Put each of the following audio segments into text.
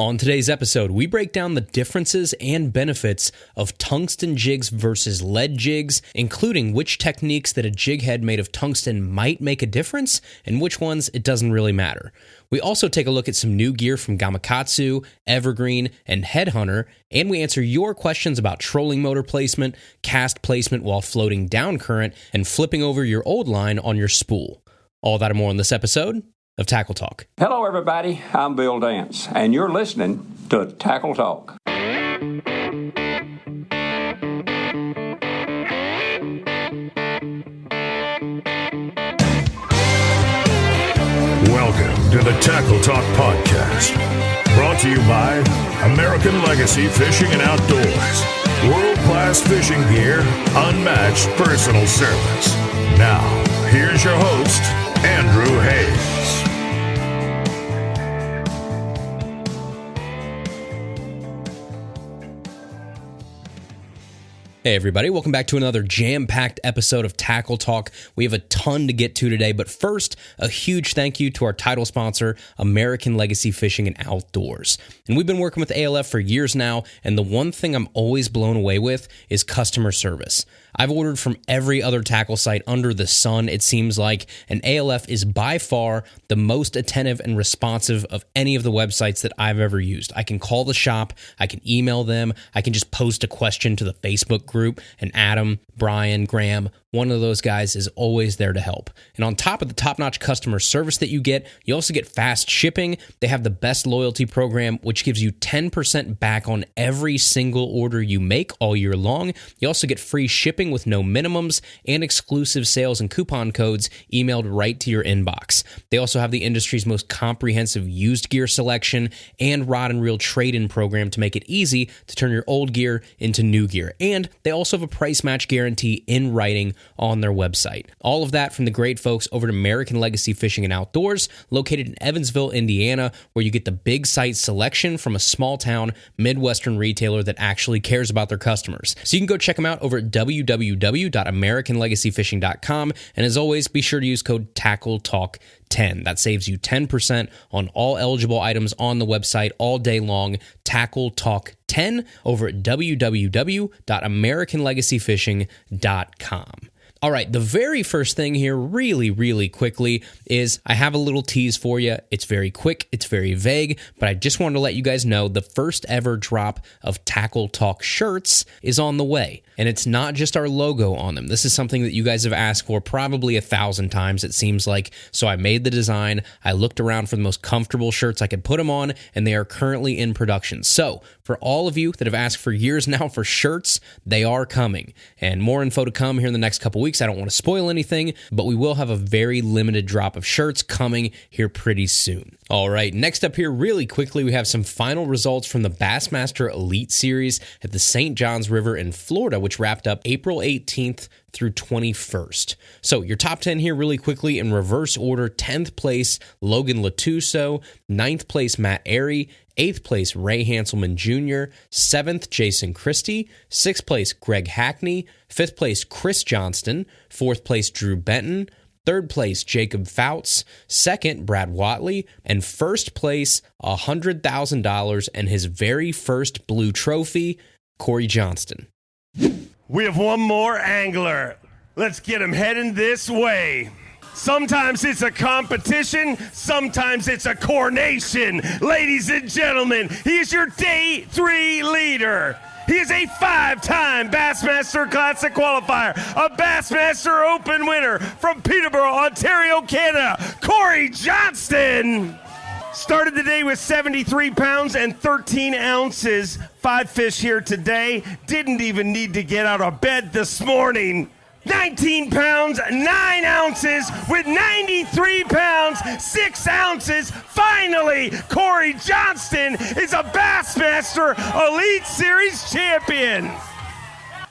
On today's episode, we break down the differences and benefits of tungsten jigs versus lead jigs, including which techniques that a jig head made of tungsten might make a difference and which ones it doesn't really matter. We also take a look at some new gear from Gamakatsu, Evergreen, and Headhunter, and we answer your questions about trolling motor placement, cast placement while floating down current, and flipping over your old line on your spool. All that and more on this episode of Tackle Talk. Hello, everybody. I'm Bill Dance, and you're listening to Tackle Talk. Welcome to the Tackle Talk podcast, brought to you by American Legacy Fishing and Outdoors. World-class fishing gear, unmatched personal service. Now, here's your host, Andrew Hayes. Hey everybody, welcome back to another jam-packed episode of Tackle Talk. We have a ton to get to today, but first, a huge thank you to our title sponsor, American Legacy Fishing and Outdoors. And we've been working with ALF for years now, and the one thing I'm always blown away with is customer service. I've ordered from every other tackle site under the sun, it seems like, and ALF is by far the most attentive and responsive of any of the websites that I've ever used. I can call the shop, I can email them, I can just post a question to the Facebook group, and Adam, Brian, Graham, one of those guys is always there to help. And on top of the top-notch customer service that you get, you also get fast shipping. They have the best loyalty program, which gives you 10% back on every single order you make all year long. You also get free shipping with no minimums and exclusive sales and coupon codes emailed right to your inbox. They also have the industry's most comprehensive used gear selection and rod and reel trade-in program to make it easy to turn your old gear into new gear. And they also have a price match guarantee in writing on their website. All of that from the great folks over at American Legacy Fishing and Outdoors, located in Evansville, Indiana, where you get the big site selection from a small town Midwestern retailer that actually cares about their customers. So you can go check them out over at www.americanlegacyfishing.com. And as always, be sure to use code TACKLETALK10. That saves you 10% on all eligible items on the website all day long. Tackle Talk 10 over at www.americanlegacyfishing.com. All right, the very first thing here, really quickly, is I have a little tease for you. It's very quick, it's very vague, but I just wanted to let you guys know the first ever drop of Tackle Talk shirts is on the way. And it's not just our logo on them. This is something that you guys have asked for probably 1,000 times, it seems like. So I made the design, I looked around for the most comfortable shirts I could put them on, and they are currently in production. So for all of you that have asked for years now for shirts, they are coming. And more info to come here in the next couple weeks. I don't want to spoil anything, but we will have a very limited drop of shirts coming here pretty soon. All right, next up here really quickly, we have some final results from the Bassmaster Elite Series at the St. Johns River in Florida, which wrapped up April 18th through 21st. So your top 10 here really quickly in reverse order: 10th place, Logan Latuso; 9th place, Matt Airy; 8th place, Ray Hanselman Jr., 7th, Jason Christie; 6th place, Greg Hackney; 5th place, Chris Johnston; 4th place, Drew Benton; 3rd place, Jacob Fouts; 2nd, Brad Watley; and 1st place, $100,000 and his very first blue trophy, Corey Johnston. We have one more angler. Let's get him heading this way. Sometimes it's a competition, sometimes it's a coronation. Ladies and gentlemen, he is your Day 3 leader. He is a 5-time Bassmaster Classic qualifier, a Bassmaster Open winner from Peterborough, Ontario, Canada, Corey Johnston. Started the day with 73 pounds and 13 ounces. 5 fish here today. Didn't even need to get out of bed this morning. 19 pounds, 9 ounces with 93 pounds, 6 ounces. Finally, Corey Johnston is a Bassmaster Elite Series champion.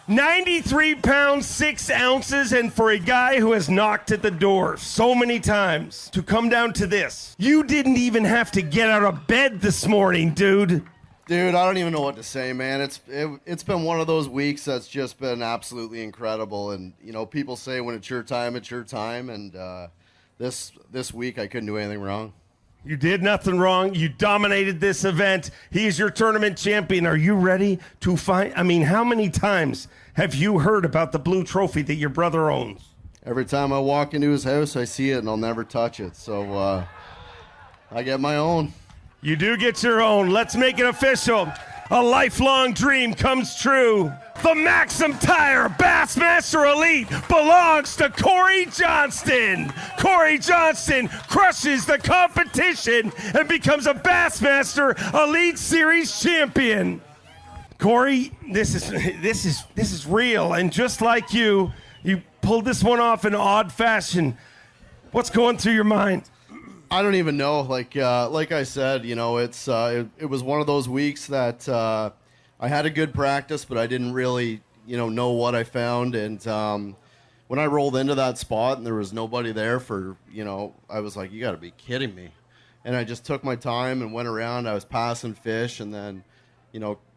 93 pounds, 6 ounces, and for a guy who has knocked at the door so many times, to come down to this, you didn't even have to get out of bed this morning, dude. Dude, I don't even know what to say, man. It's been one of those weeks that's just been absolutely incredible. And, you know, people say when it's your time, and this week I couldn't do anything wrong. You did nothing wrong. You dominated this event. He's your tournament champion. Are you ready to find? I mean, how many times have you heard about the blue trophy that your brother owns? Every time I walk into his house, I see it, and I'll never touch it. So I get my own. You do get your own. Let's make it official. A lifelong dream comes true. The Maxim Tire Bassmaster Elite belongs to Corey Johnston. Corey Johnston crushes the competition and becomes a Bassmaster Elite Series champion. Corey, this is real, and just like you pulled this one off in odd fashion. What's going through your mind? I don't even know. Like I said, it was one of those weeks that I had a good practice, but I didn't really, know what I found. And when I rolled into that spot and there was nobody there I was like, you got to be kidding me. And I just took my time and went around. I was passing fish, and then,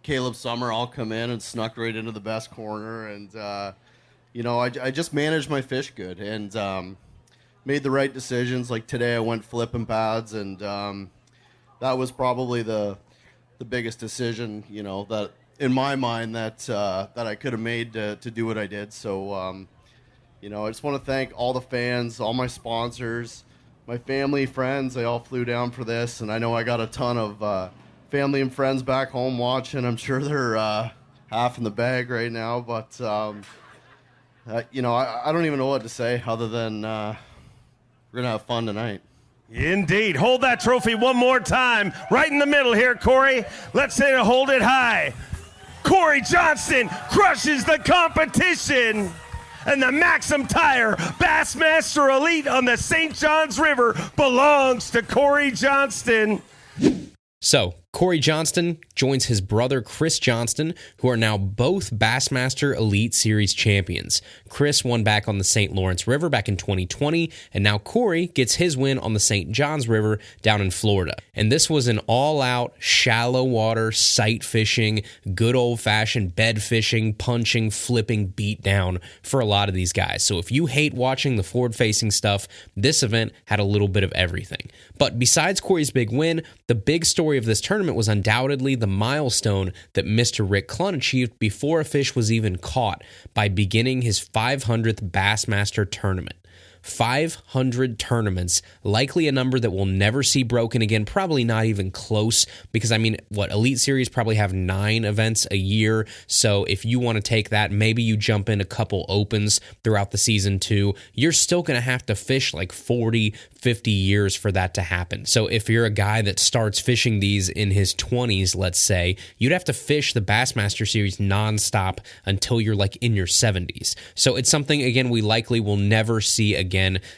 Caleb Summer all come in and snuck right into the best corner. And, I just managed my fish good and made the right decisions. Like today I went flipping pads, and that was probably the biggest decision, that in my mind that I could have made to do what I did. So, I just want to thank all the fans, all my sponsors, my family, friends. They all flew down for this, and I know I got a ton of family and friends back home watching. I'm sure they're half in the bag right now, but I don't even know what to say other than we're going to have fun tonight. Indeed. Hold that trophy one more time. Right in the middle here, Corey. Let's say to hold it high. Corey Johnston crushes the competition. And the Maxim Tire Bassmaster Elite on the St. Johns River belongs to Corey Johnston. So, Corey Johnston joins his brother Chris Johnston, who are now both Bassmaster Elite Series champions. Chris won back on the St. Lawrence River back in 2020, and now Corey gets his win on the St. Johns River down in Florida. And this was an all-out, shallow water, sight fishing, good old-fashioned bed fishing, punching, flipping beatdown for a lot of these guys. So if you hate watching the forward-facing stuff, this event had a little bit of everything. But besides Corey's big win, the big story of this tournament was undoubtedly the milestone that Mr. Rick Clunn achieved before a fish was even caught by beginning his 500th Bassmaster tournament. 500 tournaments, likely a number that we'll never see broken again, probably not even close, because Elite Series probably have 9 events a year, so if you want to take that, maybe you jump in a couple opens throughout the season too, you're still going to have to fish like 40, 50 years for that to happen. So if you're a guy that starts fishing these in his 20s, let's say, you'd have to fish the Bassmaster Series nonstop until you're like in your 70s. So it's something, again, we likely will never see again.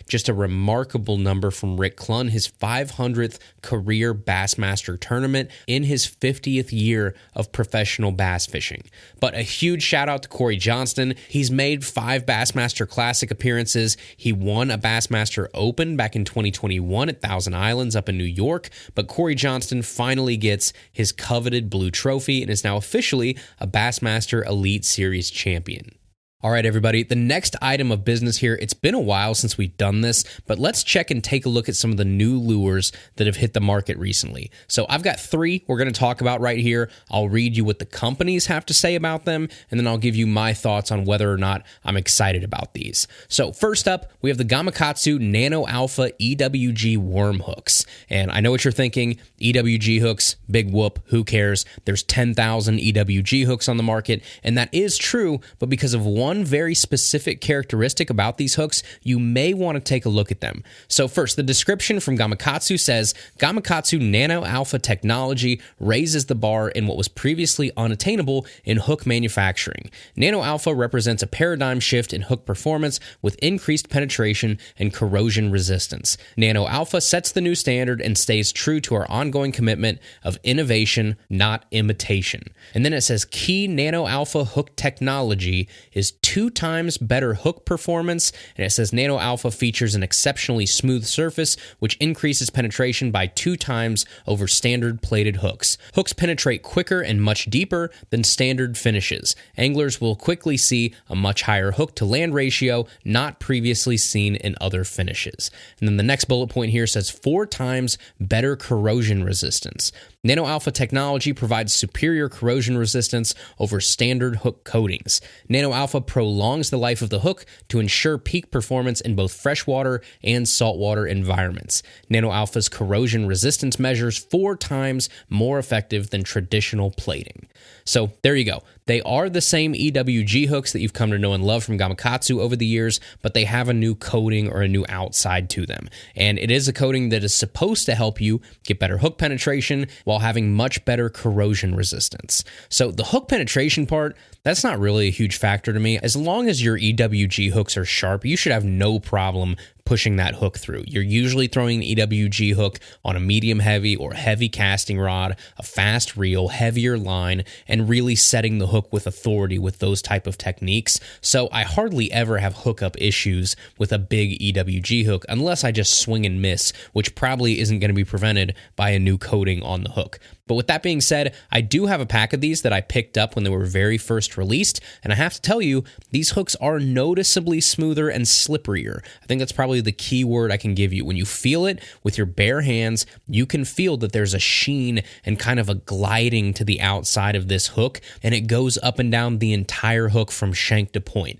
Just a remarkable number from Rick Clunn, his 500th career Bassmaster tournament in his 50th year of professional bass fishing. But a huge shout out to Corey Johnston. He's made 5 Bassmaster Classic appearances. He won a Bassmaster Open back in 2021 at Thousand Islands up in New York. But Corey Johnston finally gets his coveted blue trophy and is now officially a Bassmaster Elite Series champion. All right, everybody, the next item of business here, it's been a while since we've done this, but let's check and take a look at some of the new lures that have hit the market recently. So I've got 3 we're going to talk about right here. I'll read you what the companies have to say about them, and then I'll give you my thoughts on whether or not I'm excited about these. So first up, we have the Gamakatsu Nano Alpha EWG worm hooks. And I know what you're thinking, EWG hooks, big whoop, who cares? There's 10,000 EWG hooks on the market, and that is true, but because of one very specific characteristic about these hooks, you may want to take a look at them. So first, the description from Gamakatsu says, Gamakatsu Nano Alpha technology raises the bar in what was previously unattainable in hook manufacturing. Nano Alpha represents a paradigm shift in hook performance with increased penetration and corrosion resistance. Nano Alpha sets the new standard and stays true to our ongoing commitment of innovation, not imitation. And then it says, key Nano Alpha hook technology is 2 times better hook performance, and it says Nano Alpha features an exceptionally smooth surface, which increases penetration by 2 times over standard plated hooks. Hooks penetrate quicker and much deeper than standard finishes. Anglers will quickly see a much higher hook to land ratio not previously seen in other finishes. And then the next bullet point here says 4 times better corrosion resistance. Nano Alpha technology provides superior corrosion resistance over standard hook coatings. Nano Alpha prolongs the life of the hook to ensure peak performance in both freshwater and saltwater environments. Nano Alpha's corrosion resistance measures 4 times more effective than traditional plating. So there you go. They are the same EWG hooks that you've come to know and love from Gamakatsu over the years, but they have a new coating or a new outside to them. And it is a coating that is supposed to help you get better hook penetration while having much better corrosion resistance. So the hook penetration part, that's not really a huge factor to me. As long as your EWG hooks are sharp, you should have no problem pushing that hook through. You're usually throwing an EWG hook on a medium heavy or heavy casting rod, a fast reel, heavier line, and really setting the hook with authority with those type of techniques. So I hardly ever have hookup issues with a big EWG hook unless I just swing and miss, which probably isn't going to be prevented by a new coating on the hook. But with that being said, I do have a pack of these that I picked up when they were very first released, and I have to tell you, these hooks are noticeably smoother and slipperier. I think that's probably the key word I can give you. When you feel it with your bare hands, you can feel that there's a sheen and kind of a gliding to the outside of this hook, and it goes up and down the entire hook from shank to point.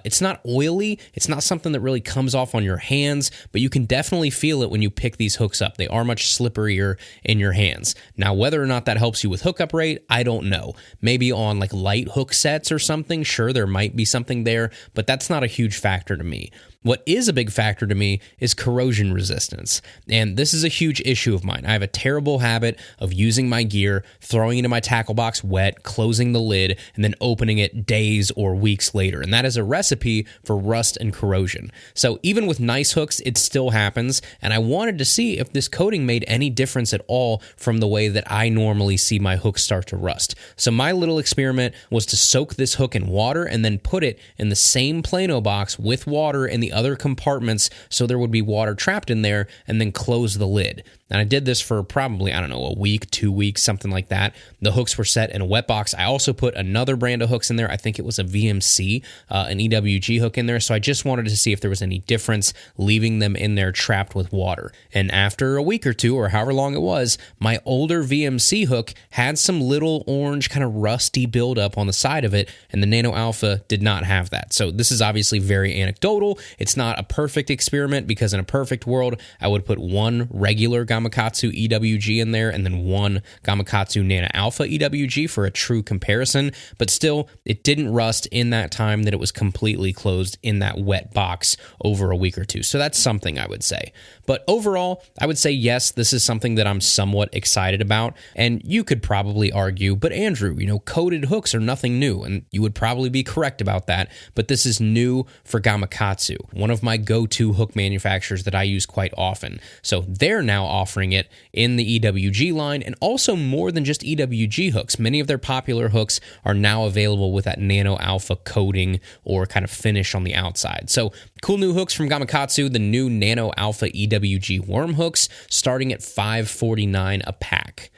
It's not oily, it's not something that really comes off on your hands, but you can definitely feel it when you pick these hooks up. They are much slipperier in your hands. Now, whether or not that helps you with hookup rate, I don't know. Maybe on like light hook sets or something, sure, there might be something there, but that's not a huge factor to me. What is a big factor to me is corrosion resistance, and this is a huge issue of mine. I have a terrible habit of using my gear, throwing it in my tackle box wet, closing the lid, and then opening it days or weeks later, and that is a recipe for rust and corrosion. So even with nice hooks, it still happens, and I wanted to see if this coating made any difference at all from the way that I normally see my hooks start to rust. So my little experiment was to soak this hook in water and then put it in the same Plano box with water in the other compartments so there would be water trapped in there, and then close the lid. And I did this for probably, a week, 2 weeks, something like that. The hooks were set in a wet box. I also put another brand of hooks in there. I think it was a VMC, an EWG hook in there. So I just wanted to see if there was any difference leaving them in there trapped with water. And after a week or two, or however long it was, my older VMC hook had some little orange kind of rusty buildup on the side of it, and the Nano Alpha did not have that. So this is obviously very anecdotal. It's not a perfect experiment, because in a perfect world, I would put one regular Gamakatsu EWG in there and then one Gamakatsu Nano Alpha EWG for a true comparison, but still, it didn't rust in that time that it was completely closed in that wet box over a week or two. So that's something I would say. But overall, I would say yes, this is something that I'm somewhat excited about, and you could probably argue, but Andrew, coated hooks are nothing new, and you would probably be correct about that, but this is new for Gamakatsu, one of my go-to hook manufacturers that I use quite often. So they're now offering it in the EWG line, and also more than just EWG hooks. Many of their popular hooks are now available with that Nano Alpha coating or kind of finish on the outside. So cool new hooks from Gamakatsu, the new Nano Alpha EWG worm hooks, starting at $5.49 a pack.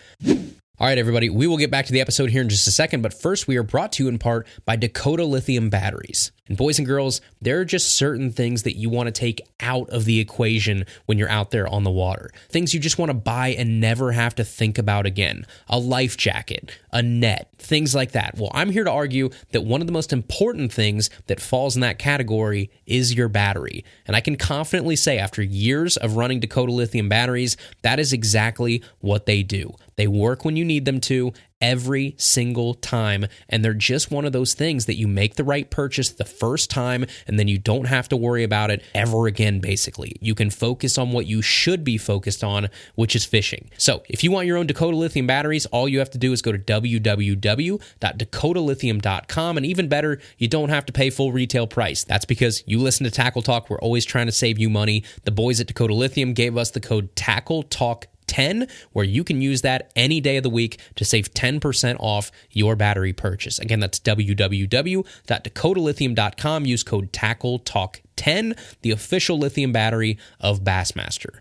All right, everybody, we will get back to the episode here in just a second, but first we are brought to you in part by Dakota Lithium Batteries. And boys and girls, there are just certain things that you want to take out of the equation when you're out there on the water. Things you just want to buy and never have to think about again. A life jacket, a net, things like that. Well, I'm here to argue that one of the most important things that falls in that category is your battery. And I can confidently say, after years of running Dakota Lithium Batteries, that is exactly what they do. They work when you need them to, every single time, and they're just one of those things that you make the right purchase the first time, and then you don't have to worry about it ever again, basically. You can focus on what you should be focused on, which is fishing. So if you want your own Dakota Lithium batteries, all you have to do is go to www.dakotalithium.com, and even better, you don't have to pay full retail price. That's because you listen to Tackle Talk. We're always trying to save you money. The boys at Dakota Lithium gave us the code TACKLETALK 10, where you can use that any day of the week to save 10% off your battery purchase. Again, that's www.dakotalithium.com. Use code TACKLETALK10, the official lithium battery of Bassmaster.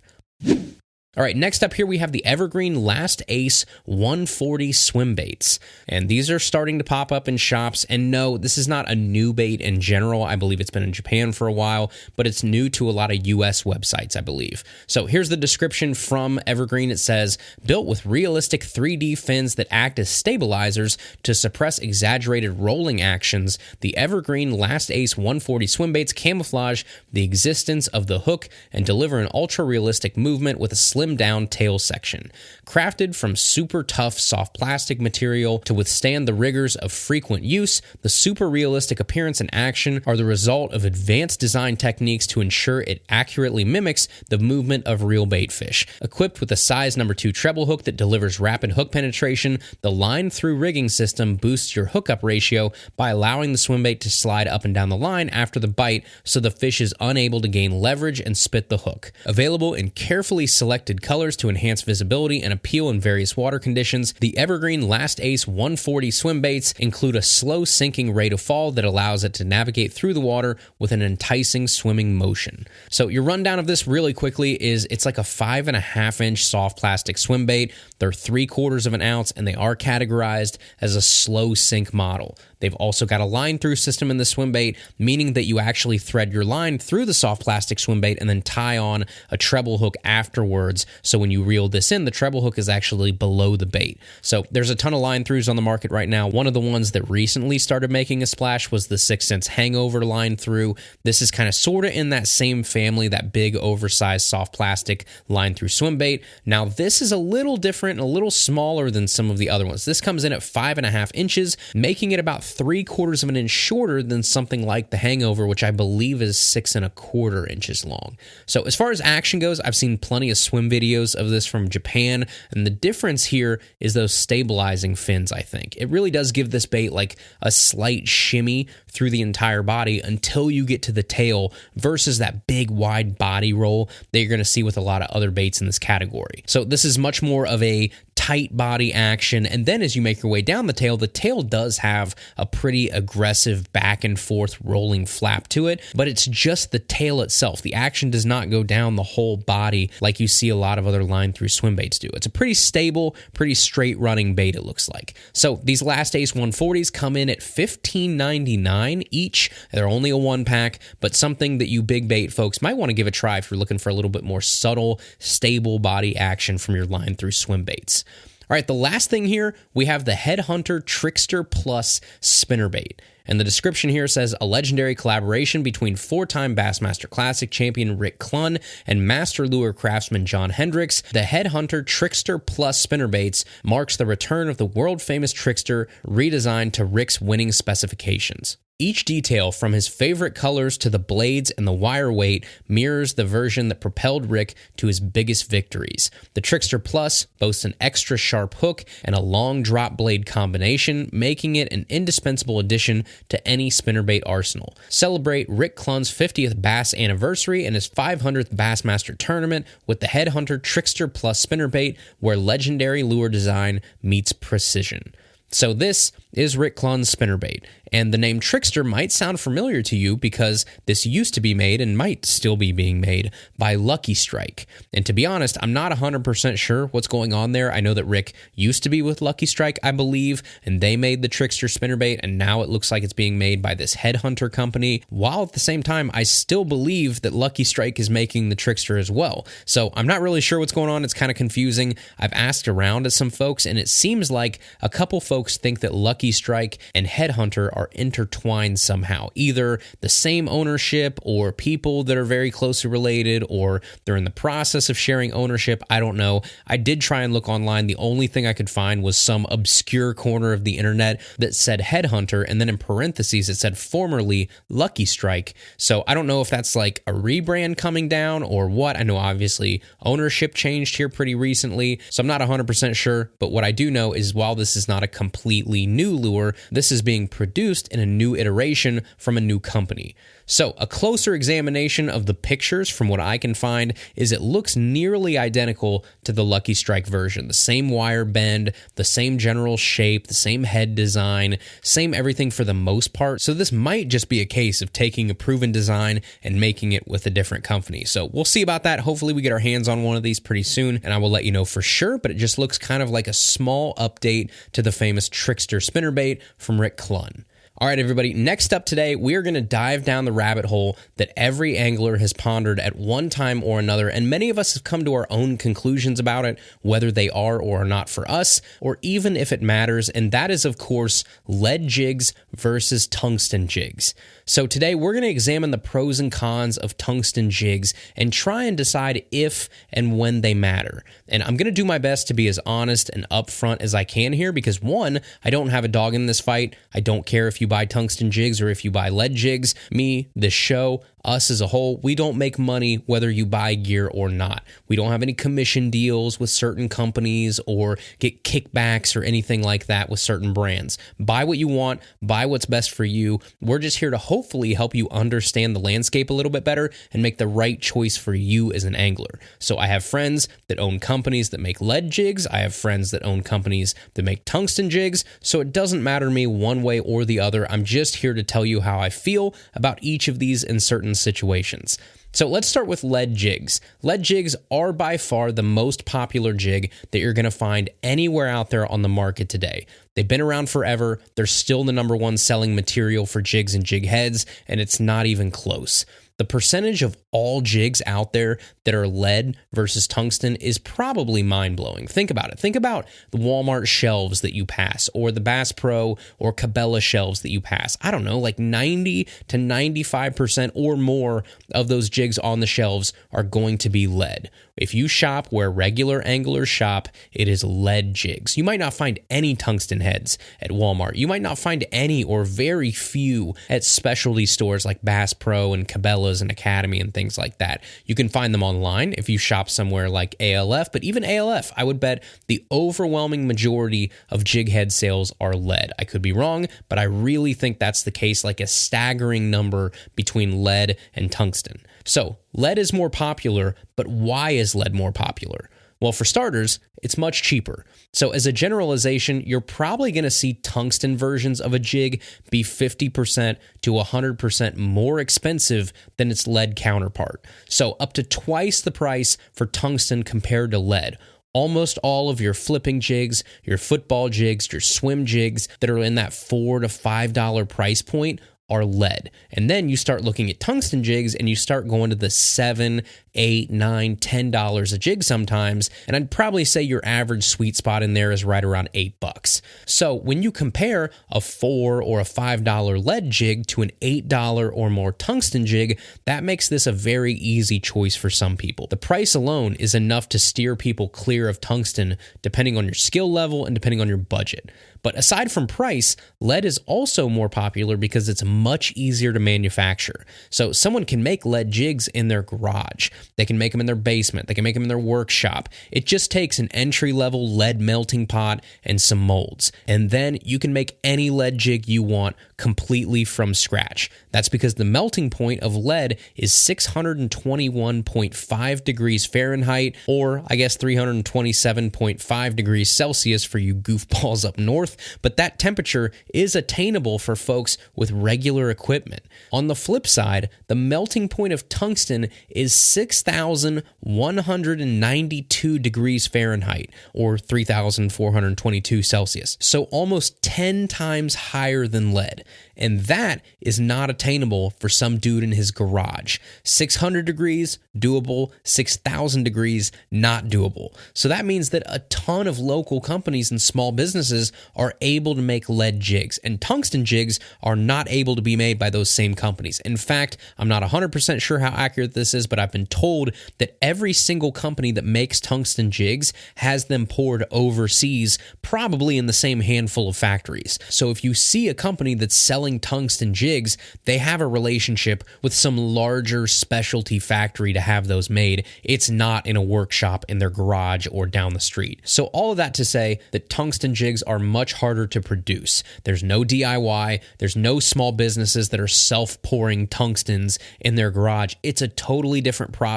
All right, next up here we have the Evergreen Last Ace 140 swim baits. And these are starting to pop up in shops. And no, this is not a new bait in general. I believe it's been in Japan for a while, but it's new to a lot of US websites, I believe. So here's the description from Evergreen. It says, built with realistic 3D fins that act as stabilizers to suppress exaggerated rolling actions, the Evergreen Last Ace 140 swim baits camouflage the existence of the hook and deliver an ultra-realistic movement with a slim down tail section. Crafted from super tough soft plastic material to withstand the rigors of frequent use, the super realistic appearance and action are the result of advanced design techniques to ensure it accurately mimics the movement of real bait fish. Equipped with a size number 2 treble hook that delivers rapid hook penetration, the line through rigging system boosts your hookup ratio by allowing the swim bait to slide up and down the line after the bite so the fish is unable to gain leverage and spit the hook. Available in carefully selected colors to enhance visibility and appeal in various water conditions, the Evergreen Last Ace 140 swim baits include a slow sinking rate of fall that allows it to navigate through the water with an enticing swimming motion. So your rundown of this really quickly is it's like a 5.5-inch soft plastic swim bait. They're 3/4 of an ounce and they are categorized as a slow sink model. They've also got a line through system in the swim bait, meaning that you actually thread your line through the soft plastic swim bait and then tie on a treble hook afterwards. So when you reel this in, the treble hook is actually below the bait. So there's a ton of line throughs on the market right now. One of the ones that recently started making a splash was the 6 Sense Hangover line through. This is kind of sort of in that same family, that big oversized soft plastic line through swim bait. Now this is a little different, a little smaller than some of the other ones. This comes in at 5.5 inches, making it about 3/4 of an inch shorter than something like the Hangover, which I believe is 6.25 inches long. So as far as action goes, I've seen plenty of swim videos of this from Japan, and the difference here is those stabilizing fins, I think. It really does give this bait like a slight shimmy through the entire body until you get to the tail versus that big wide body roll that you're going to see with a lot of other baits in this category. So this is much more of a tight body action, and then as you make your way down the tail does have a pretty aggressive back and forth rolling flap to it, but it's just the tail itself. The action does not go down the whole body like you see a lot of other line through swim baits do. It's a pretty stable, pretty straight running bait, it looks like. So these Last Ace 140s come in at $15.99 each. They're only a 1-pack, but something that you big bait folks might want to give a try if you're looking for a little bit more subtle, stable body action from your line through swim baits. All right, the last thing here, we have the Headhunter Trickster Plus spinnerbait. And the description here says, a legendary collaboration between 4-time Bassmaster Classic champion Rick Clunn and master lure craftsman John Hendricks, the Headhunter Trickster Plus spinnerbaits marks the return of the world-famous Trickster, redesigned to Rick's winning specifications. Each detail, from his favorite colors to the blades and the wire weight, mirrors the version that propelled Rick to his biggest victories. The Trickster Plus boasts an extra sharp hook and a long drop blade combination, making it an indispensable addition to any spinnerbait arsenal. Celebrate Rick Clunn's 50th Bass anniversary and his 500th Bassmaster tournament with the Headhunter Trickster Plus spinnerbait, where legendary lure design meets precision. So this is Rick Clunn's spinnerbait, and the name Trickster might sound familiar to you because this used to be made and might still be being made by Lucky Strike. And to be honest, I'm not 100% sure what's going on there. I know that Rick used to be with Lucky Strike, I believe, and they made the Trickster spinnerbait, and now it looks like it's being made by this Headhunter company, while at the same time, I still believe that Lucky Strike is making the Trickster as well. So I'm not really sure what's going on. It's kind of confusing. I've asked around at some folks, and it seems like a couple folks think that Lucky Strike and Headhunter are intertwined somehow. Either the same ownership, or people that are very closely related, or they're in the process of sharing ownership. I don't know. I did try and look online. The only thing I could find was some obscure corner of the internet that said Headhunter, and then in parentheses it said formerly Lucky Strike. So I don't know if that's like a rebrand coming down or what. I know obviously ownership changed here pretty recently, so I'm not 100% sure, but what I do know is while this is not a completely new lure, this is being produced in a new iteration from a new company. So a closer examination of the pictures from what I can find is it looks nearly identical to the Lucky Strike version. The same wire bend, the same general shape, the same head design, same everything for the most part. So this might just be a case of taking a proven design and making it with a different company. So we'll see about that. Hopefully we get our hands on one of these pretty soon, and I will let you know for sure, but it just looks kind of like a small update to the famous Trickster spinnerbait from Rick Clunn. All right, everybody, next up today, we are going to dive down the rabbit hole that every angler has pondered at one time or another, and many of us have come to our own conclusions about it, whether they are or are not for us, or even if it matters, and that is, of course, lead jigs versus tungsten jigs. So today, we're going to examine the pros and cons of tungsten jigs and try and decide if and when they matter. And I'm going to do my best to be as honest and upfront as I can here because, one, I don't have a dog in this fight. I don't care if you buy tungsten jigs or if you buy lead jigs. Me, this show, us as a whole, we don't make money whether you buy gear or not. We don't have any commission deals with certain companies or get kickbacks or anything like that with certain brands. Buy what you want, buy what's best for you. We're just here to hopefully help you understand the landscape a little bit better and make the right choice for you as an angler. So I have friends that own companies that make lead jigs. I have friends that own companies that make tungsten jigs. So it doesn't matter to me one way or the other. I'm just here to tell you how I feel about each of these in certain situations. So let's start with lead jigs. Lead jigs are by far the most popular jig that you're going to find anywhere out there on the market today. They've been around forever. They're still the number one selling material for jigs and jig heads, and it's not even close. The percentage of all jigs out there that are lead versus tungsten is probably mind-blowing. Think about it. Think about the Walmart shelves that you pass or the Bass Pro or Cabela shelves that you pass. I don't know, like 90 to 95% or more of those jigs on the shelves are going to be lead. If you shop where regular anglers shop, it is lead jigs. You might not find any tungsten heads at Walmart. You might not find any or very few at specialty stores like Bass Pro and Cabela's and Academy and things like that. You can find them online if you shop somewhere like ALF, but even ALF, I would bet the overwhelming majority of jig head sales are lead. I could be wrong, but I really think that's the case, like a staggering number between lead and tungsten. So lead is more popular, but why is lead more popular? Well, for starters, it's much cheaper. So as a generalization, you're probably going to see tungsten versions of a jig be 50% to 100% more expensive than its lead counterpart. So up to twice the price for tungsten compared to lead. Almost all of your flipping jigs, your football jigs, your swim jigs that are in that $4 to $5 price point are lead. And then you start looking at tungsten jigs and you start going to the $7, $8, $9, $10 a jig sometimes. And I'd probably say your average sweet spot in there is right around $8. So when you compare a $4 or a $5 lead jig to an $8 or more tungsten jig, that makes this a very easy choice for some people. The price alone is enough to steer people clear of tungsten depending on your skill level and depending on your budget. But aside from price, lead is also more popular because it's much easier to manufacture. So someone can make lead jigs in their garage. They can make them in their basement. They can make them in their workshop. It just takes an entry-level lead melting pot and some molds. And then you can make any lead jig you want completely from scratch. That's because the melting point of lead is 621.5 degrees Fahrenheit, or I guess 327.5 degrees Celsius for you goofballs up north. But that temperature is attainable for folks with regular equipment. On the flip side, the melting point of tungsten is 6,192 degrees Fahrenheit, or 3,422 Celsius. So almost 10 times higher than lead. And that is not attainable for some dude in his garage. 600 degrees, doable. 6,000 degrees, not doable. So that means that a ton of local companies and small businesses are able to make lead jigs, and tungsten jigs are not able to be made by those same companies. In fact, I'm not 100% sure how accurate this is, but I've been told told that every single company that makes tungsten jigs has them poured overseas, probably in the same handful of factories. So if you see a company that's selling tungsten jigs, they have a relationship with some larger specialty factory to have those made. It's not in a workshop in their garage or down the street. So all of that to say that tungsten jigs are much harder to produce. There's no DIY. There's no small businesses that are self-pouring tungstens in their garage. It's a totally different process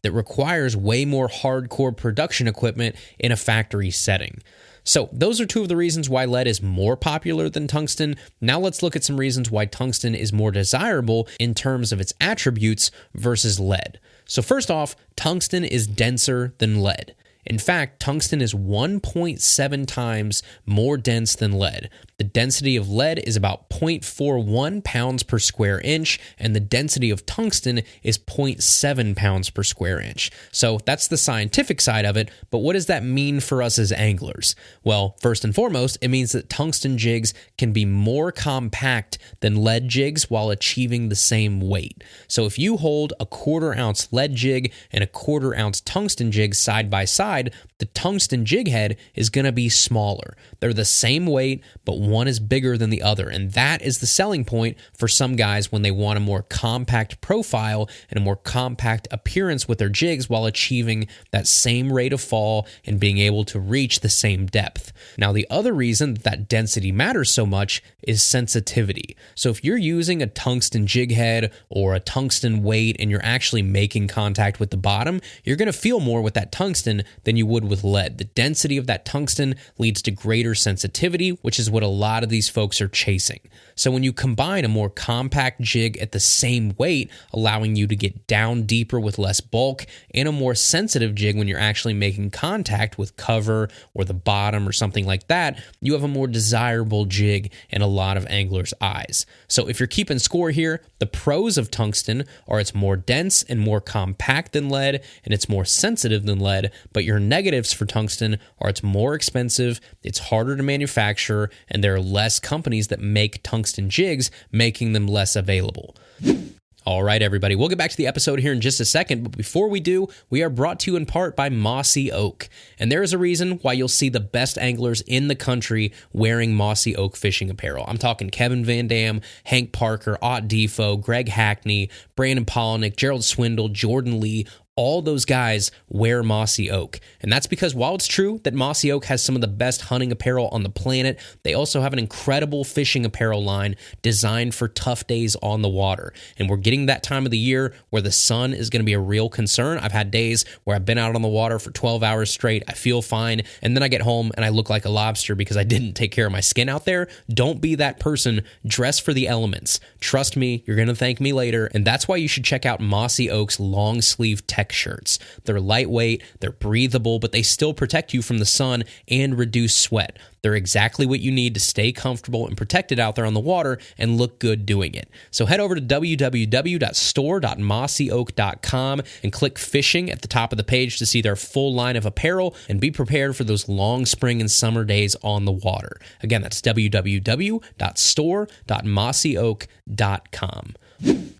that requires way more hardcore production equipment in a factory setting. So those are two of the reasons why lead is more popular than tungsten. Now let's look at some reasons why tungsten is more desirable in terms of its attributes versus lead. So first off, tungsten is denser than lead. In fact, tungsten is 1.7 times more dense than lead. The density of lead is about 0.41 pounds per square inch, and the density of tungsten is 0.7 pounds per square inch. So that's the scientific side of it, but what does that mean for us as anglers? Well, first and foremost, it means that tungsten jigs can be more compact than lead jigs while achieving the same weight. So if you hold a 1/4 ounce lead jig and a 1/4 ounce tungsten jig side by side, the tungsten jig head is going to be smaller. They're the same weight, but one is bigger than the other. And that is the selling point for some guys when they want a more compact profile and a more compact appearance with their jigs while achieving that same rate of fall and being able to reach the same depth. Now, the other reason that density matters so much is sensitivity. So if you're using a tungsten jig head or a tungsten weight and you're actually making contact with the bottom, you're going to feel more with that tungsten than you would with lead. The density of that tungsten leads to greater sensitivity, which is what a lot of these folks are chasing. So when you combine a more compact jig at the same weight, allowing you to get down deeper with less bulk, and a more sensitive jig when you're actually making contact with cover or the bottom or something like that, you have a more desirable jig in a lot of anglers' eyes. So if you're keeping score here, the pros of tungsten are it's more dense and more compact than lead, and it's more sensitive than lead, but your negatives for tungsten are it's more expensive, it's harder to manufacture, and there are less companies that make tungsten jigs, making them less available. All right, everybody, we'll get back to the episode here in just a second, but before we do, we are brought to you in part by Mossy Oak. And there is a reason why you'll see the best anglers in the country wearing Mossy Oak fishing apparel. I'm talking Kevin Van Dam, Hank Parker, Ott Defo, Greg Hackney, Brandon Polnick, Gerald Swindle, Jordan Lee. All those guys wear Mossy Oak. And that's because while it's true that Mossy Oak has some of the best hunting apparel on the planet, they also have an incredible fishing apparel line designed for tough days on the water. And we're getting that time of the year where the sun is going to be a real concern. I've had days where I've been out on the water for 12 hours straight. I feel fine. And then I get home and I look like a lobster because I didn't take care of my skin out there. Don't be that person. Dress for the elements. Trust me, you're going to thank me later. And that's why you should check out Mossy Oak's long sleeve tech shirts. They're lightweight, they're breathable, but they still protect you from the sun and reduce sweat. They're exactly what you need to stay comfortable and protected out there on the water and look good doing it. So head over to www.store.mossyoak.com and click fishing at the top of the page to see their full line of apparel and be prepared for those long spring and summer days on the water. Again, that's www.store.mossyoak.com.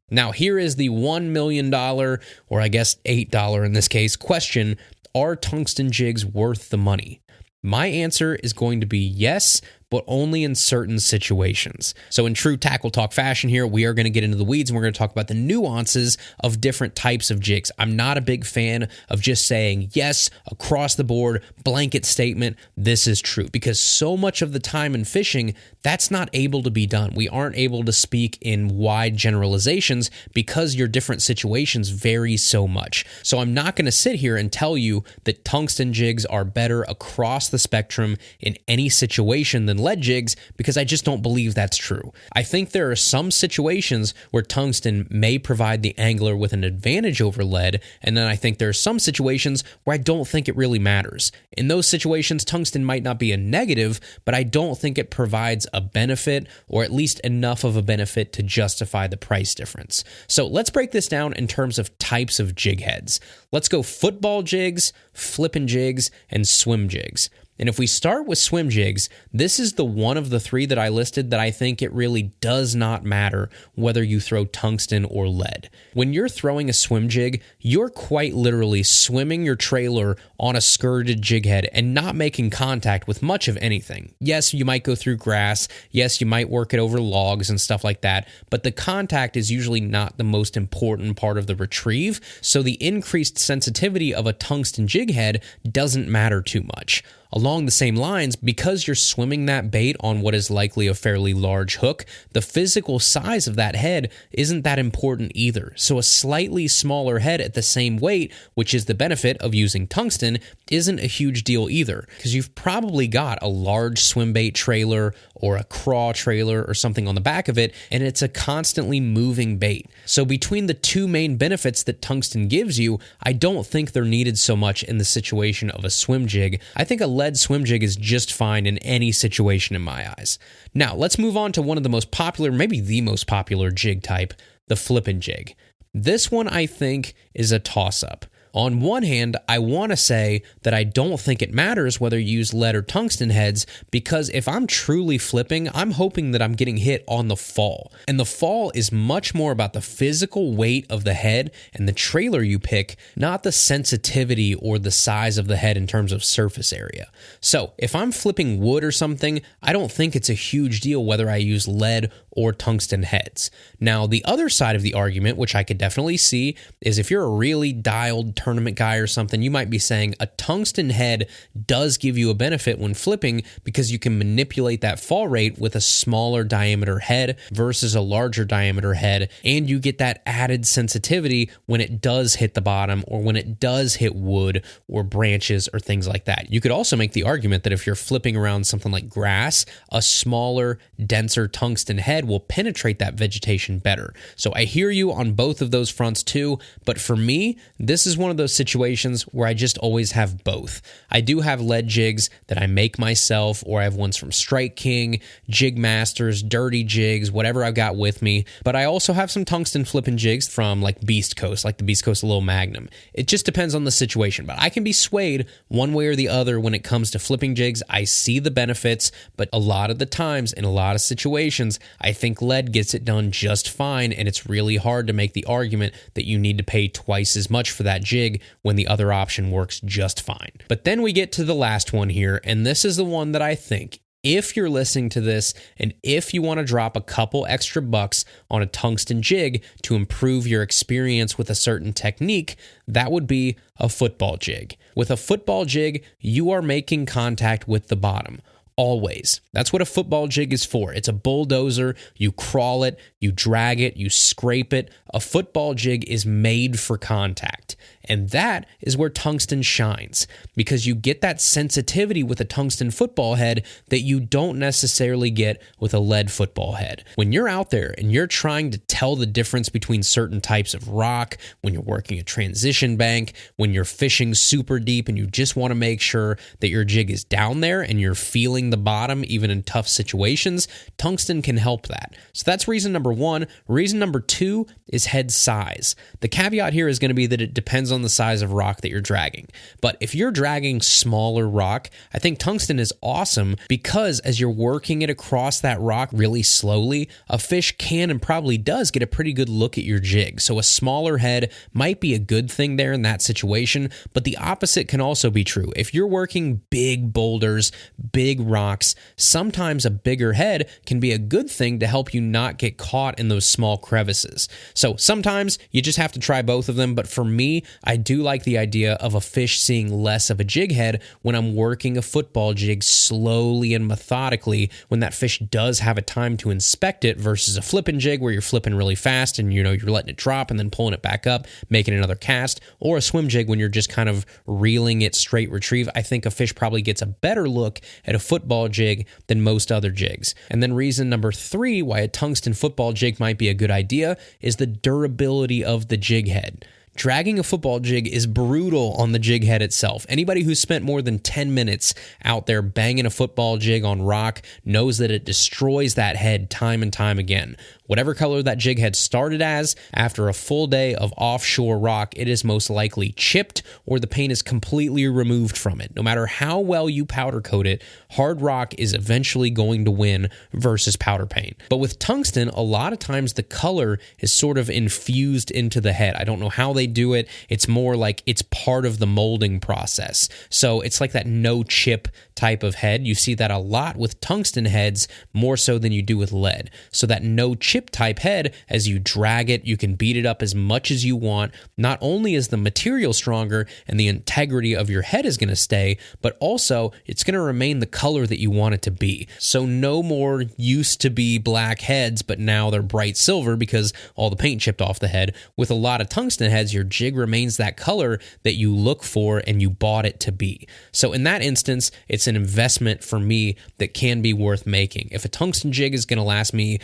Now, here is the $1 million, or I guess $8 in this case, question: are tungsten jigs worth the money? My answer is going to be yes, but only in certain situations. So in true Tackle Talk fashion here, we are going to get into the weeds and we're going to talk about the nuances of different types of jigs. I'm not a big fan of just saying yes, across the board, blanket statement, this is true, because so much of the time in fishing, that's not able to be done. We aren't able to speak in wide generalizations because your different situations vary so much. So I'm not going to sit here and tell you that tungsten jigs are better across the spectrum in any situation than lead jigs, because I just don't believe that's true. I think there are some situations where tungsten may provide the angler with an advantage over lead, and then I think there are some situations where I don't think it really matters. In those situations, tungsten might not be a negative, but I don't think it provides a benefit, or at least enough of a benefit to justify the price difference. So let's break this down in terms of types of jig heads. Let's go football jigs, flippin' jigs, and swim jigs. And if we start with swim jigs, this is the one of the three that I listed that I think it really does not matter whether you throw tungsten or lead. When you're throwing a swim jig, you're quite literally swimming your trailer on a skirted jig head and not making contact with much of anything. Yes, you might go through grass. Yes, you might work it over logs and stuff like that, but the contact is usually not the most important part of the retrieve, so the increased sensitivity of a tungsten jig head doesn't matter too much. Along the same lines, because you're swimming that bait on what is likely a fairly large hook, the physical size of that head isn't that important either. So a slightly smaller head at the same weight, which is the benefit of using tungsten, isn't a huge deal either, because you've probably got a large swim bait trailer or a craw trailer or something on the back of it, and it's a constantly moving bait. So between the two main benefits that tungsten gives you, I don't think they're needed so much in the situation of a swim jig. I think a lead swim jig is just fine in any situation in my eyes. Now, let's move on to one of the most popular, maybe the most popular jig type, the flippin' jig. This one, I think, is a toss-up. On one hand, I want to say that I don't think it matters whether you use lead or tungsten heads, because if I'm truly flipping, I'm hoping that I'm getting hit on the fall. And the fall is much more about the physical weight of the head and the trailer you pick, not the sensitivity or the size of the head in terms of surface area. So if I'm flipping wood or something, I don't think it's a huge deal whether I use lead or tungsten heads. Now, the other side of the argument, which I could definitely see, is if you're a really dialed tournament guy or something, you might be saying a tungsten head does give you a benefit when flipping because you can manipulate that fall rate with a smaller diameter head versus a larger diameter head, and you get that added sensitivity when it does hit the bottom or when it does hit wood or branches or things like that. You could also make the argument that if you're flipping around something like grass, a smaller, denser tungsten head will penetrate that vegetation better. So I hear you on both of those fronts too, but for me, this is one of those situations where I just always have both. I do have lead jigs that I make myself, or I have ones from Strike King, Jig Masters, Dirty Jigs, whatever I've got with me, but I also have some tungsten flipping jigs from like Beast Coast, like the Beast Coast Little Magnum. It just depends on the situation, but I can be swayed one way or the other when it comes to flipping jigs. I see the benefits, but a lot of the times in a lot of situations, I think lead gets it done just fine, and it's really hard to make the argument that you need to pay twice as much for that jig when the other option works just fine. But then we get to the last one here, and this is the one that I think, if you're listening to this and if you want to drop a couple extra bucks on a tungsten jig to improve your experience with a certain technique, that would be a football jig. With a football jig, you are making contact with the bottom. Always. That's what a football jig is for. It's a bulldozer. You crawl it, you drag it, you scrape it. A football jig is made for contact. And that is where tungsten shines, because you get that sensitivity with a tungsten football head that you don't necessarily get with a lead football head. When you're out there and you're trying to tell the difference between certain types of rock, when you're working a transition bank, when you're fishing super deep and you just want to make sure that your jig is down there and you're feeling the bottom even in tough situations, tungsten can help that. So that's reason number one. Reason number two is head size. The caveat here is going to be that it depends on the size of rock that you're dragging. But if you're dragging smaller rock, I think tungsten is awesome because as you're working it across that rock really slowly, a fish can and probably does get a pretty good look at your jig. So a smaller head might be a good thing there in that situation, but the opposite can also be true. If you're working big boulders, big rocks, sometimes a bigger head can be a good thing to help you not get caught in those small crevices. So sometimes you just have to try both of them, but for me, I do like the idea of a fish seeing less of a jig head when I'm working a football jig slowly and methodically when that fish does have a time to inspect it versus a flipping jig where you're flipping really fast and you're letting it drop and then pulling it back up, making another cast, or a swim jig when you're just kind of reeling it straight retrieve. I think a fish probably gets a better look at a football jig than most other jigs. And then reason number three why a tungsten football jig might be a good idea is the durability of the jig head. Dragging a football jig is brutal on the jig head itself. Anybody who's spent more than 10 minutes out there banging a football jig on rock knows that it destroys that head time and time again. Whatever color that jig head started as, after a full day of offshore rock, it is most likely chipped or the paint is completely removed from it. No matter how well you powder coat it, hard rock is eventually going to win versus powder paint. But with tungsten, a lot of times the color is sort of infused into the head. I don't know how they do it. It's more like it's part of the molding process. So it's like that no chip type of head. You see that a lot with tungsten heads, more so than you do with lead. So that no chip type head, as you drag it, you can beat it up as much as you want. Not only is the material stronger and the integrity of your head is going to stay, but also it's going to remain the color that you want it to be. So no more used to be black heads, but now they're bright silver because all the paint chipped off the head. With a lot of tungsten heads, your jig remains that color that you look for and you bought it to be. So in that instance, it's an investment for me that can be worth making. If a tungsten jig is going to last me,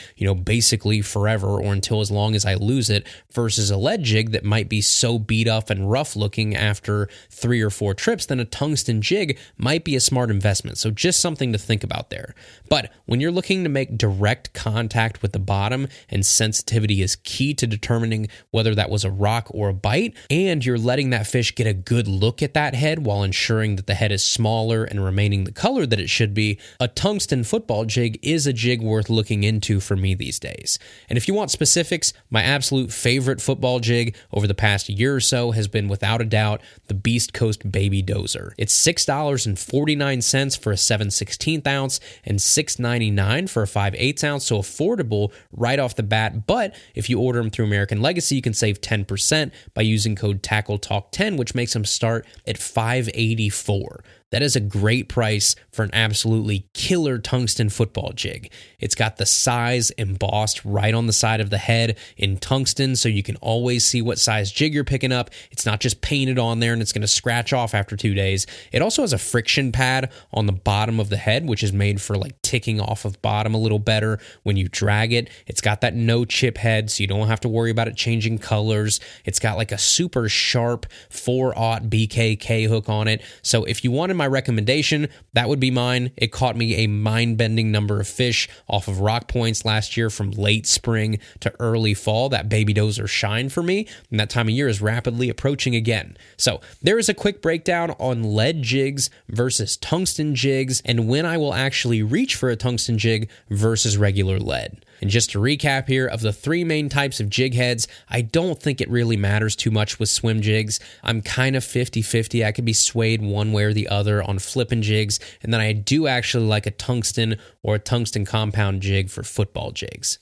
basically forever or until as long as I lose it, versus a lead jig that might be so beat up and rough looking after 3 or 4 trips, then a tungsten jig might be a smart investment. So just something to think about there. But when you're looking to make direct contact with the bottom, and sensitivity is key to determining whether that was a rock or a bite, and you're letting that fish get a good look at that head while ensuring that the head is smaller and remaining the color that it should be, a tungsten football jig is a jig worth looking into for me these days. And if you want specifics, my absolute favorite football jig over the past year or so has been, without a doubt, the Beast Coast Baby Dozer. It's $6.49 for a 7/16 ounce and $6.99 for a 5/8 ounce, so affordable right off the bat. But if you order them through American Legacy, you can save 10% by using code TACKLETALK10, which makes them start at $5.84. That is a great price for an absolutely killer tungsten football jig. It's got the size embossed right on the side of the head in tungsten, so you can always see what size jig you're picking up. It's not just painted on there and it's going to scratch off after 2 days. It also has a friction pad on the bottom of the head, which is made for like ticking off of bottom a little better when you drag it. It's got that no chip head, so you don't have to worry about it changing colors. It's got like a super sharp 4/0 BKK hook on it. So if you wanted my recommendation, that would be mine. It caught me a mind-bending number of fish off of rock points last year from late spring to early fall. That Baby Dozer shined for me, and that time of year is rapidly approaching again. So there is a quick breakdown on lead jigs versus tungsten jigs, and when I will actually reach for a tungsten jig versus regular lead. And just to recap here, of the 3 main types of jig heads, I don't think it really matters too much with swim jigs. I'm kind of 50-50. I could be swayed one way or the other on flipping jigs, and then I do actually like a tungsten or a tungsten compound jig for football jigs.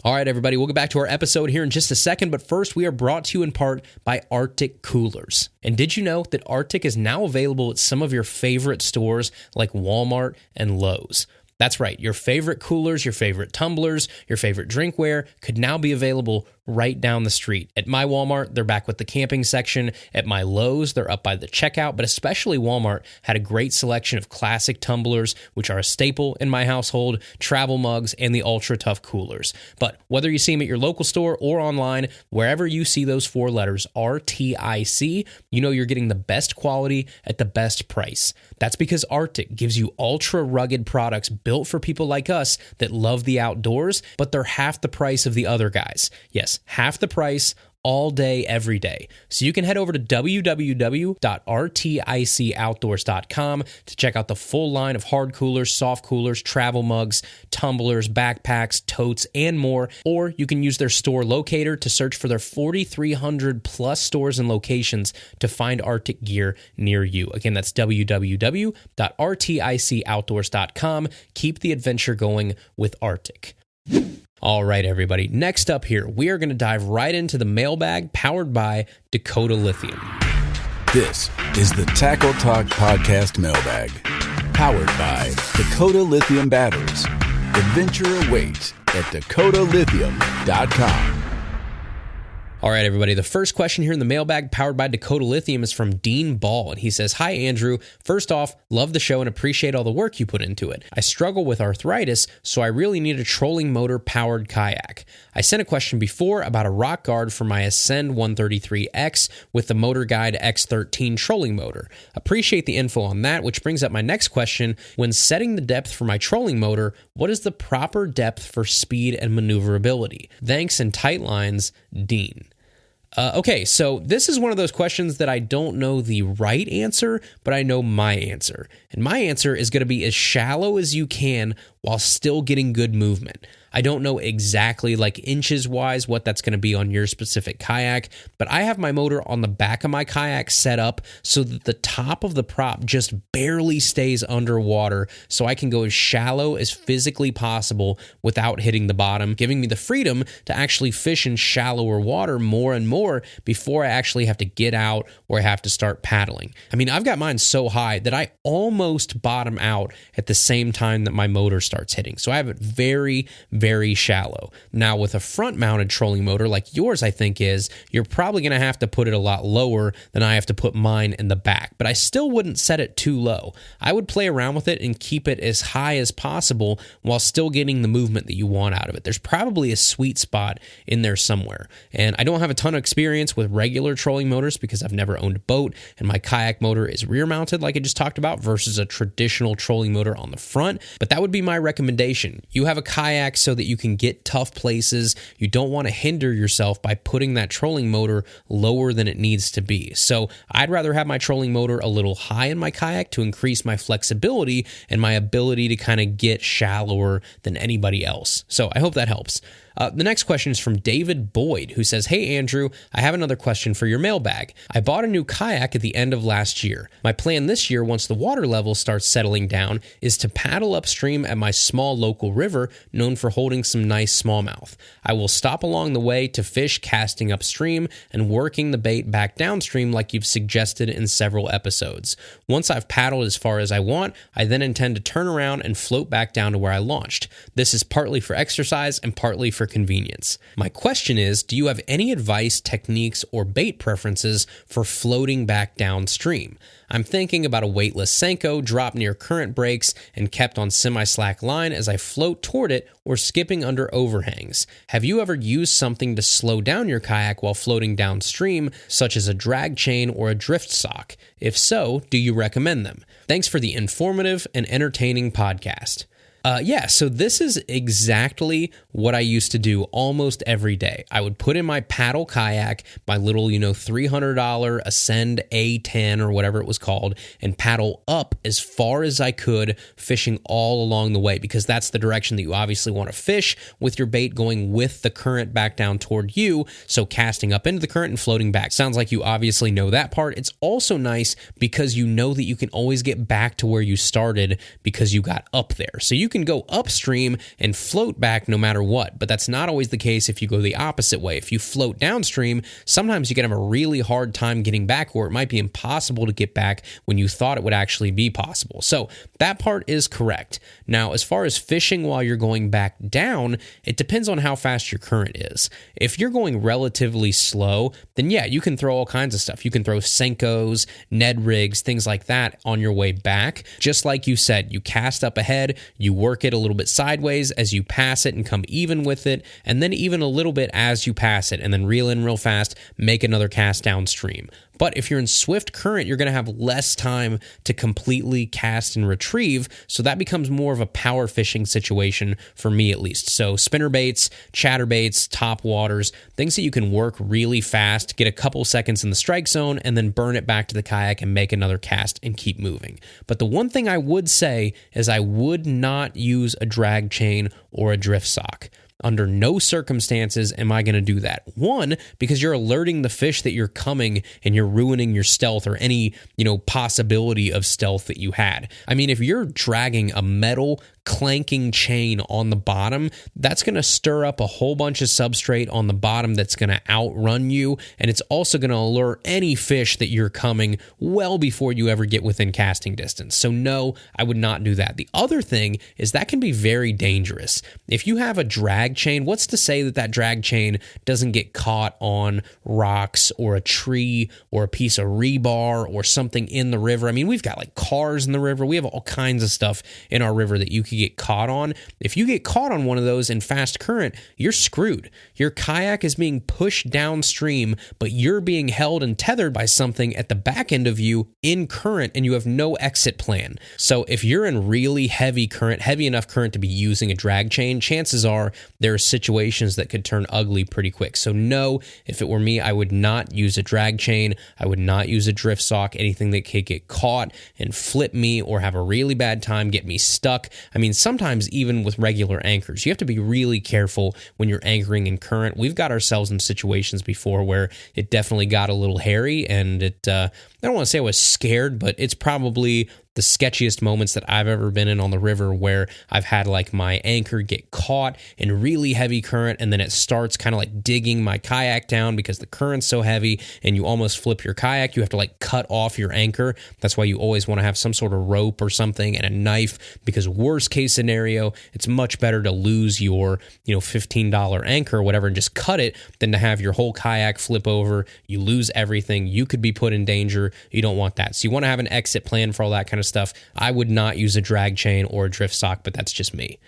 All right, everybody, we'll get back to our episode here in just a second, but first we are brought to you in part by RTIC Coolers. And did you know that RTIC is now available at some of your favorite stores like Walmart and Lowe's? That's right, your favorite coolers, your favorite tumblers, your favorite drinkware could now be available right down the street. At my Walmart, they're back with the camping section. At my Lowe's, they're up by the checkout, but especially Walmart had a great selection of classic tumblers, which are a staple in my household, travel mugs, and the Ultra Tough coolers. But whether you see them at your local store or online, wherever you see those 4 letters, RTIC, you know you're getting the best quality at the best price. That's because RTIC gives you ultra rugged products built for people like us that love the outdoors, but they're half the price of the other guys. Yes, half the price, all day, every day. So you can head over to www.rticoutdoors.com to check out the full line of hard coolers, soft coolers, travel mugs, tumblers, backpacks, totes, and more. Or you can use their store locator to search for their 4,300 plus stores and locations to find RTIC gear near you. Again, that's www.rticoutdoors.com. Keep the adventure going with RTIC. All right, everybody. Next up here, we are going to dive right into the mailbag powered by Dakota Lithium. This is the Tackle Talk Podcast Mailbag, powered by Dakota Lithium Batteries. Adventure awaits at dakotalithium.com. All right, everybody. The first question here in the mailbag, powered by Dakota Lithium, is from Dean Ball. And he says, "Hi, Andrew. First off, love the show and appreciate all the work you put into it. I struggle with arthritis, so I really need a trolling motor-powered kayak. I sent a question before about a rock guard for my Ascend 133X with the Motor Guide X13 trolling motor. Appreciate the info on that, which brings up my next question. When setting the depth for my trolling motor, what is the proper depth for speed and maneuverability? Thanks and tight lines, Dean." Okay, so this is one of those questions that I don't know the right answer, but I know my answer. And my answer is going to be as shallow as you can while still getting good movement. I don't know exactly, like inches-wise, what that's going to be on your specific kayak, but I have my motor on the back of my kayak set up so that the top of the prop just barely stays underwater, so I can go as shallow as physically possible without hitting the bottom, giving me the freedom to actually fish in shallower water more and more before I actually have to get out or I have to start paddling. I mean, I've got mine so high that I almost bottom out at the same time that my motor starts hitting, so I have it very, very shallow. Now, with a front-mounted trolling motor like yours, I think is, you're probably going to have to put it a lot lower than I have to put mine in the back, but I still wouldn't set it too low. I would play around with it and keep it as high as possible while still getting the movement that you want out of it. There's probably a sweet spot in there somewhere, and I don't have a ton of experience with regular trolling motors because I've never owned a boat, and my kayak motor is rear-mounted like I just talked about versus a traditional trolling motor on the front, but that would be my recommendation. You have a kayak so that you can get tough places. You don't want to hinder yourself by putting that trolling motor lower than it needs to be. So I'd rather have my trolling motor a little high in my kayak to increase my flexibility and my ability to kind of get shallower than anybody else. So I hope that helps. The next question is from David Boyd, who says, "Hey, Andrew, I have another question for your mailbag. I bought a new kayak at the end of last year. My plan this year, once the water level starts settling down, is to paddle upstream at my small local river known for holding some nice smallmouth. I will stop along the way to fish casting upstream and working the bait back downstream like you've suggested in several episodes. Once I've paddled as far as I want, I then intend to turn around and float back down to where I launched. This is partly for exercise and partly for convenience. My question is, do you have any advice, techniques, or bait preferences for floating back downstream? I'm thinking about a weightless Senko dropped near current breaks and kept on semi-slack line as I float toward it or skipping under overhangs. Have you ever used something to slow down your kayak while floating downstream, such as a drag chain or a drift sock? If so, do you recommend them? Thanks for the informative and entertaining podcast." So this is exactly what I used to do almost every day. I would put in my paddle kayak, my little, $300 Ascend A10 or whatever it was called, and paddle up as far as I could, fishing all along the way, because that's the direction that you obviously want to fish with your bait going with the current back down toward you, so casting up into the current and floating back. Sounds like you obviously know that part. It's also nice because you know that you can always get back to where you started because you got up there. So you can go upstream and float back no matter what, but that's not always the case if you go the opposite way. If you float downstream, sometimes you can have a really hard time getting back, or it might be impossible to get back when you thought it would actually be possible. So that part is correct. Now, as far as fishing while you're going back down, it depends on how fast your current is. If you're going relatively slow, then yeah, you can throw all kinds of stuff. You can throw Senkos, Ned rigs, things like that on your way back. Just like you said, you cast up ahead, you work it a little bit sideways as you pass it and come even with it, and then even a little bit as you pass it, and then reel in real fast, make another cast downstream. But if you're in swift current, you're going to have less time to completely cast and retrieve, so that becomes more of a power fishing situation for me at least. So spinner baits, chatter baits, top waters, things that you can work really fast, get a couple seconds in the strike zone, and then burn it back to the kayak and make another cast and keep moving. But the one thing I would say is I would not use a drag chain or a drift sock. Under no circumstances am I going to do that. One, because you're alerting the fish that you're coming and you're ruining your stealth or any, possibility of stealth that you had. I mean, if you're dragging a metal clanking chain on the bottom, that's going to stir up a whole bunch of substrate on the bottom that's going to outrun you, and it's also going to lure any fish that you're coming well before you ever get within casting distance. So no, I would not do that. The other thing is that can be very dangerous. If you have a drag chain, what's to say that that drag chain doesn't get caught on rocks or a tree or a piece of rebar or something in the river? I mean, we've got like cars in the river. We have all kinds of stuff in our river that you could get caught on. If you get caught on one of those in fast current, you're screwed. Your kayak is being pushed downstream, but you're being held and tethered by something at the back end of you in current, and you have no exit plan. So if you're in really heavy current, heavy enough current to be using a drag chain, chances are there are situations that could turn ugly pretty quick. So no, if it were me, I would not use a drag chain. I would not use a drift sock, anything that could get caught and flip me or have a really bad time, get me stuck. I mean, sometimes even with regular anchors, you have to be really careful when you're anchoring in current. We've got ourselves in situations before where it definitely got a little hairy, and I don't want to say I was scared, but it's probably the sketchiest moments that I've ever been in on the river, where I've had like my anchor get caught in really heavy current, and then it starts kind of like digging my kayak down because the current's so heavy, and you almost flip your kayak. You have to like cut off your anchor. That's why you always want to have some sort of rope or something and a knife, because worst case scenario, it's much better to lose your $15 anchor or whatever and just cut it than to have your whole kayak flip over. You lose everything. You could be put in danger. You don't want that. So you want to have an exit plan for all that kind of stuff. I would not use a drag chain or a drift sock, but that's just me.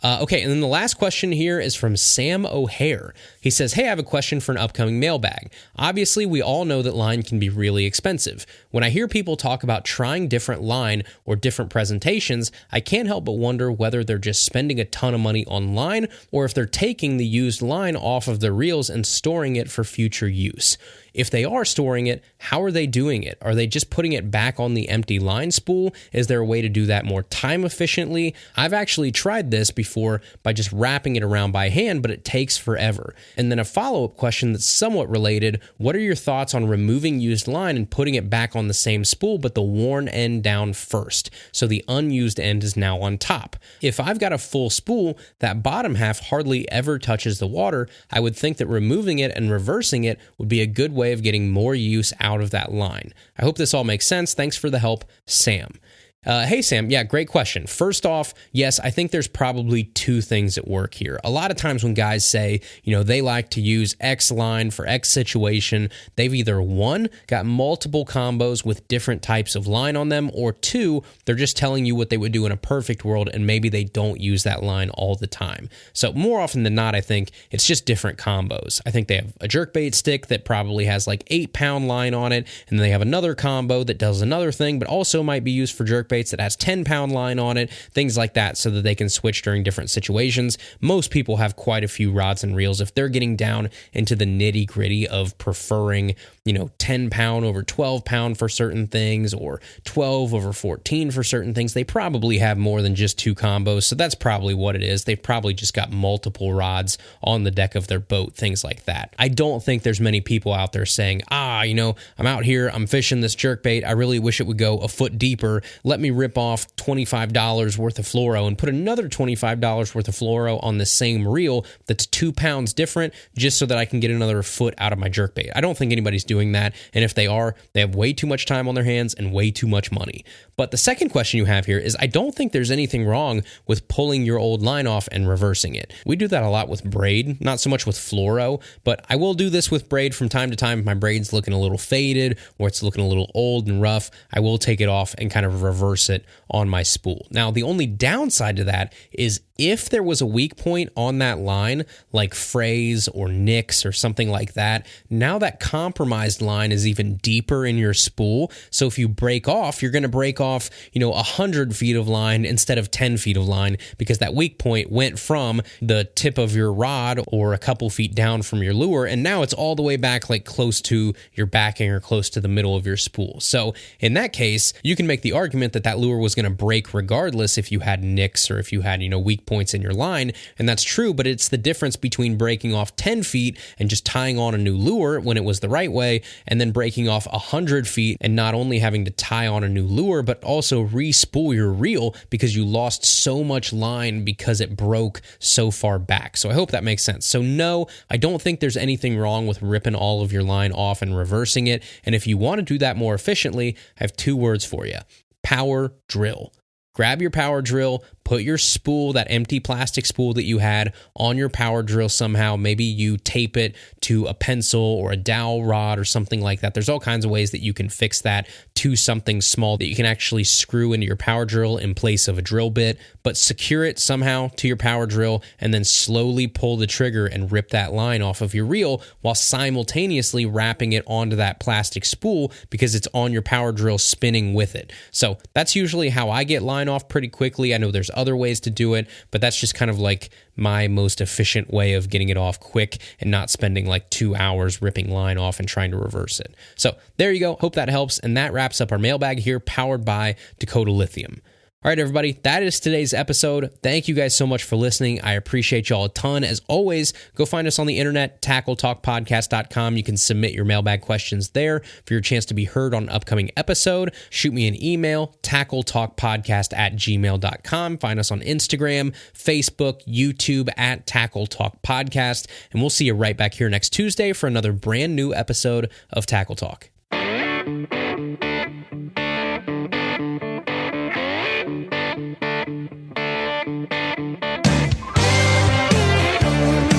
Okay, and then the last question here is from Sam O'Hare. He says, hey, I have a question for an upcoming mailbag. Obviously, we all know that line can be really expensive. When I hear people talk about trying different line or different presentations, I can't help but wonder whether they're just spending a ton of money on line, or if they're taking the used line off of their reels and storing it for future use. If they are storing it, how are they doing it? Are they just putting it back on the empty line spool? Is there a way to do that more time efficiently? I've actually tried this before by just wrapping it around by hand, but it takes forever. And then a follow-up question that's somewhat related: what are your thoughts on removing used line and putting it back on the same spool, but the worn end down first, so the unused end is now on top? If I've got a full spool, that bottom half hardly ever touches the water. I would think that removing it and reversing it would be a good way of getting more use out of that line. I hope this all makes sense. Thanks for the help, Sam. Hey, Sam. Yeah, great question. First off, yes, I think there's probably two things at work here. A lot of times when guys say, they like to use X line for X situation, they've either one, got multiple combos with different types of line on them, or two, they're just telling you what they would do in a perfect world, and maybe they don't use that line all the time. So more often than not, I think it's just different combos. I think they have a jerkbait stick that probably has like 8-pound line on it, and then they have another combo that does another thing, but also might be used for jerkbait that has 10-pound line on it, things like that, so that they can switch during different situations. Most people have quite a few rods and reels. If they're getting down into the nitty-gritty of preferring, 10-pound over 12-pound for certain things, or 12 over 14 for certain things, they probably have more than just two combos, so that's probably what it is. They've probably just got multiple rods on the deck of their boat, things like that. I don't think there's many people out there saying, I'm out here, I'm fishing this jerkbait, I really wish it would go a foot deeper, let me rip off $25 worth of fluoro and put another $25 worth of fluoro on the same reel that's 2 pounds different, just so that I can get another foot out of my jerkbait. I don't think anybody's doing that, and if they are, they have way too much time on their hands and way too much money. But the second question you have here is, I don't think there's anything wrong with pulling your old line off and reversing it. We do that a lot with braid, not so much with fluoro, but I will do this with braid from time to time. If my braid's looking a little faded or it's looking a little old and rough, I will take it off and kind of reverse it on my spool. Now, the only downside to that is if there was a weak point on that line, like frays or nicks or something like that, now that compromised line is even deeper in your spool. So if you break off, you're going to break off, 100 feet of line instead of 10 feet of line, because that weak point went from the tip of your rod or a couple feet down from your lure, and now it's all the way back, like close to your backing or close to the middle of your spool. So in that case, you can make the argument that that lure was going to break regardless if you had nicks or if you had, weak points in your line. And that's true, but it's the difference between breaking off 10 feet and just tying on a new lure when it was the right way, and then breaking off 100 feet and not only having to tie on a new lure, but also re-spool your reel because you lost so much line because it broke so far back. So I hope that makes sense. So no, I don't think there's anything wrong with ripping all of your line off and reversing it. And if you want to do that more efficiently, I have 2 words for you: power drill. Grab your power drill, put your spool, that empty plastic spool that you had, on your power drill somehow. Maybe you tape it to a pencil or a dowel rod or something like that. There's all kinds of ways that you can fix that to something small that you can actually screw into your power drill in place of a drill bit, but secure it somehow to your power drill and then slowly pull the trigger and rip that line off of your reel while simultaneously wrapping it onto that plastic spool because it's on your power drill spinning with it. So that's usually how I get line off pretty quickly. I know there's other ways to do it, but that's just kind of like my most efficient way of getting it off quick and not spending like 2 hours ripping line off and trying to reverse it. So there you go. Hope that helps. And that wraps up our mailbag here, powered by Dakota Lithium. All right, everybody, that is today's episode. Thank you guys so much for listening. I appreciate y'all a ton. As always, go find us on the internet, tackletalkpodcast.com. You can submit your mailbag questions there for your chance to be heard on an upcoming episode. Shoot me an email, tackletalkpodcast@gmail.com. Find us on Instagram, Facebook, YouTube at Tackle Talk Podcast. And we'll see you right back here next Tuesday for another brand new episode of Tackle Talk.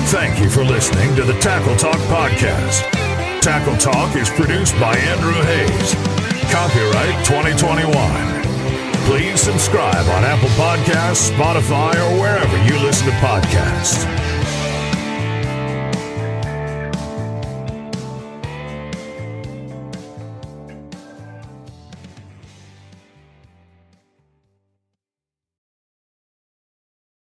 Thank you for listening to the Tackle Talk Podcast. Tackle Talk is produced by Andrew Hayes. Copyright 2021. Please subscribe on Apple Podcasts, Spotify, or wherever you listen to podcasts.